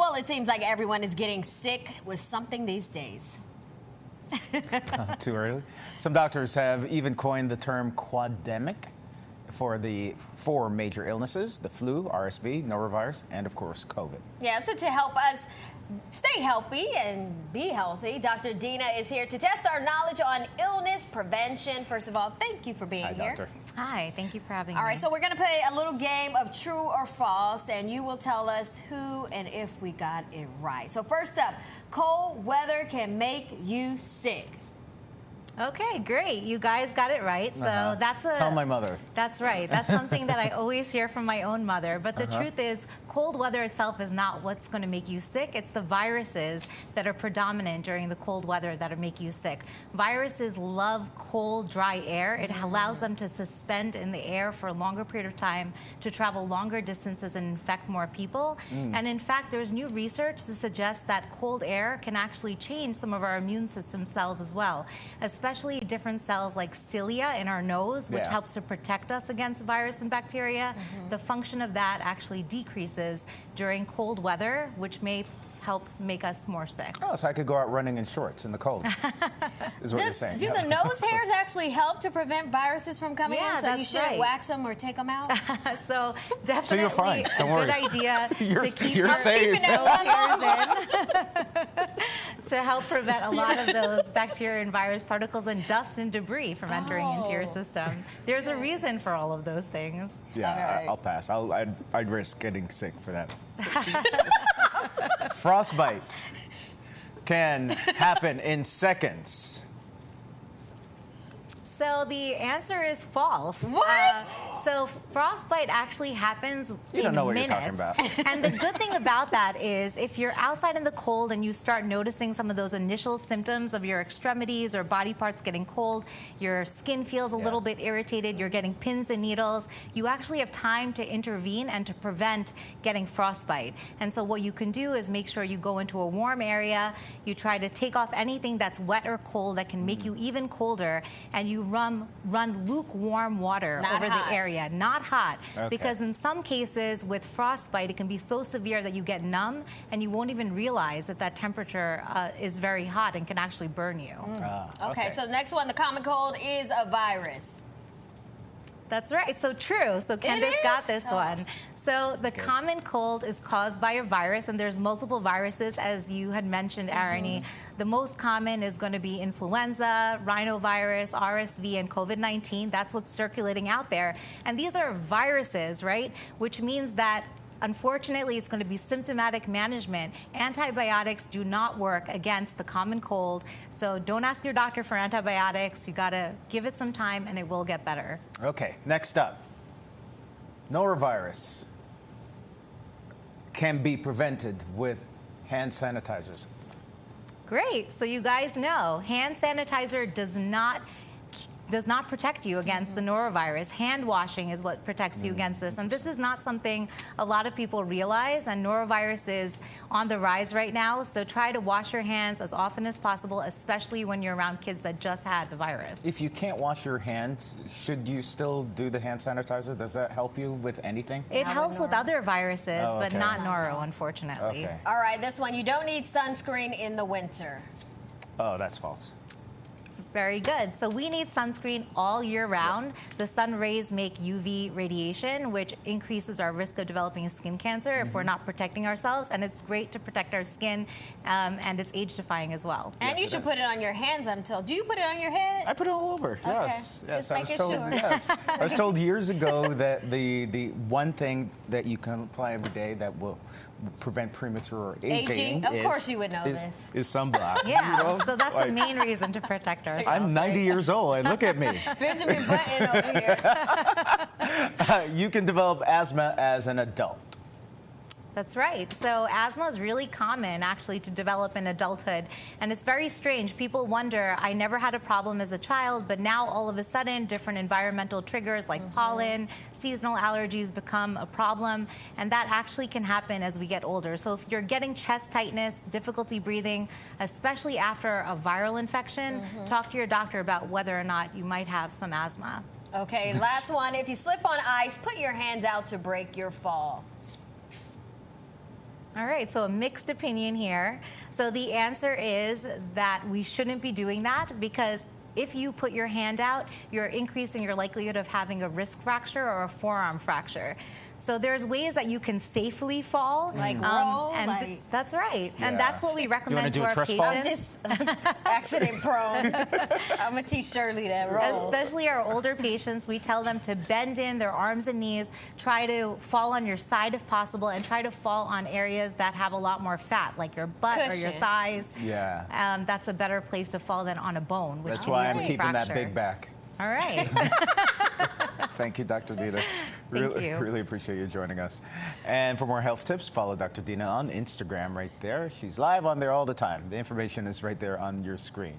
Well, it seems like everyone is getting sick with something these days. Too early. Some doctors have even coined the term quademic for the four major illnesses: the flu, RSV, norovirus, and of course COVID. Yeah, so to help us stay healthy and be healthy, Dr. Deena is here to test our knowledge on illness prevention. First of all, thank you for being here. Doctor. Hi, thank you for having me. All right, so we're going to play a little game of true or false, and you will tell us who and if we got it right. So first up, cold weather can make you sick. Okay, great. You guys got it right. So that's a... Tell my mother. That's right. That's something that I always hear from my own mother. But the truth is, cold weather itself is not what's going to make you sick. It's the viruses that are predominant during the cold weather that make you sick. Viruses love cold, dry air. It allows them to suspend in the air for a longer period of time, to travel longer distances and infect more people. And in fact, there's new research to suggest that cold air can actually change some of our immune system cells as well, especially different cells like cilia in our nose, which helps to protect us against virus and bacteria. The function of that actually decreases during cold weather, which may help make us more sick. Oh, so I could go out running in shorts in the cold, is what you're saying. Do the nose hairs actually help to prevent viruses from coming in? So you shouldn't wax them or take them out? So definitely so you're fine. Don't worry. Good idea to keep you're safe. nose hairs in to help prevent a lot of those bacteria and virus particles and dust and debris from entering into your system. There's a reason for all of those things. Yeah, I'll pass. I'd risk getting sick for that. Frostbite can happen in seconds. So the answer is false. What? So frostbite actually happens in minutes. You don't know what you're talking about. And the good thing about that is if you're outside in the cold and you start noticing some of those initial symptoms of your extremities or body parts getting cold, your skin feels a little bit irritated, you're getting pins and needles, you actually have time to intervene and to prevent getting frostbite. And so what you can do is make sure you go into a warm area, you try to take off anything that's wet or cold that can make you even colder, and you run lukewarm water over the area, not hot. Because in some cases with frostbite, it can be so severe that you get numb and you won't even realize that that temperature is very hot and can actually burn you. Okay, so the next one, the common cold is a virus. That's right. So true. So Kendis got this one. So the common cold is caused by a virus, and there's multiple viruses, as you had mentioned, Arrianee. The most common is going to be influenza, rhinovirus, RSV, and COVID-19. That's what's circulating out there. And these are viruses, right? Which means that unfortunately, it's going to be symptomatic management. Antibiotics do not work against the common cold. So don't ask your doctor for antibiotics. You got to give it some time and it will get better. Okay, next up. Norovirus can be prevented with hand sanitizers. Great. So you guys know, hand sanitizer does not protect you against the norovirus. Hand washing is what protects you against this. And this is not something a lot of people realize. And norovirus is on the rise right now. So try to wash your hands as often as possible, especially when you're around kids that just had the virus. If you can't wash your hands, should you still do the hand sanitizer? Does that help you with anything? It helps with other viruses, but not noro, unfortunately. All right, this one, you don't need sunscreen in the winter. Oh, that's false. Very good. So we need sunscreen all year round. The sun rays make UV radiation, which increases our risk of developing skin cancer if we're not protecting ourselves. And it's great to protect our skin, and it's age-defying as well. And you should put it on your hands, I'm told. Do you put it on your head? I put it all over. Yes. Just I was making told. sure. Yes. I was told years ago that the one thing that you can apply every day that will prevent premature aging. Of course you would know this. Is sunblock. Yeah, You know? so that's the main reason to protect ourselves. I'm 90 years old, and look at me. Benjamin Button over here. You can develop asthma as an adult. That's right. So asthma is really common, actually, to develop in adulthood. And it's very strange. People wonder, I never had a problem as a child, but now all of a sudden, different environmental triggers like pollen, seasonal allergies become a problem. And that actually can happen as we get older. So if you're getting chest tightness, difficulty breathing, especially after a viral infection, talk to your doctor about whether or not you might have some asthma. Okay, last one. If you slip on ice, put your hands out to break your fall. All right, so a mixed opinion here. So the answer is that we shouldn't be doing that, because if you put your hand out, you're increasing your likelihood of having a wrist fracture or a forearm fracture. So there's ways that you can safely fall. Like roll, and that's right. Yeah. And that's what we recommend do to a our trust fall? patients. I'm just accident prone. I'm going to teach Shirley that roll. Especially our older patients, we tell them to bend in their arms and knees, try to fall on your side if possible, and try to fall on areas that have a lot more fat, like your butt or your Cushion. thighs. Yeah. That's a better place to fall than on a bone. Which That's can why I'm easily keeping that fracture. big back. All right. Thank you, Dr. Deena. Thank you. Really appreciate you joining us. And for more health tips, follow Dr. Deena on Instagram right there. She's live on there all the time. The information is right there on your screen.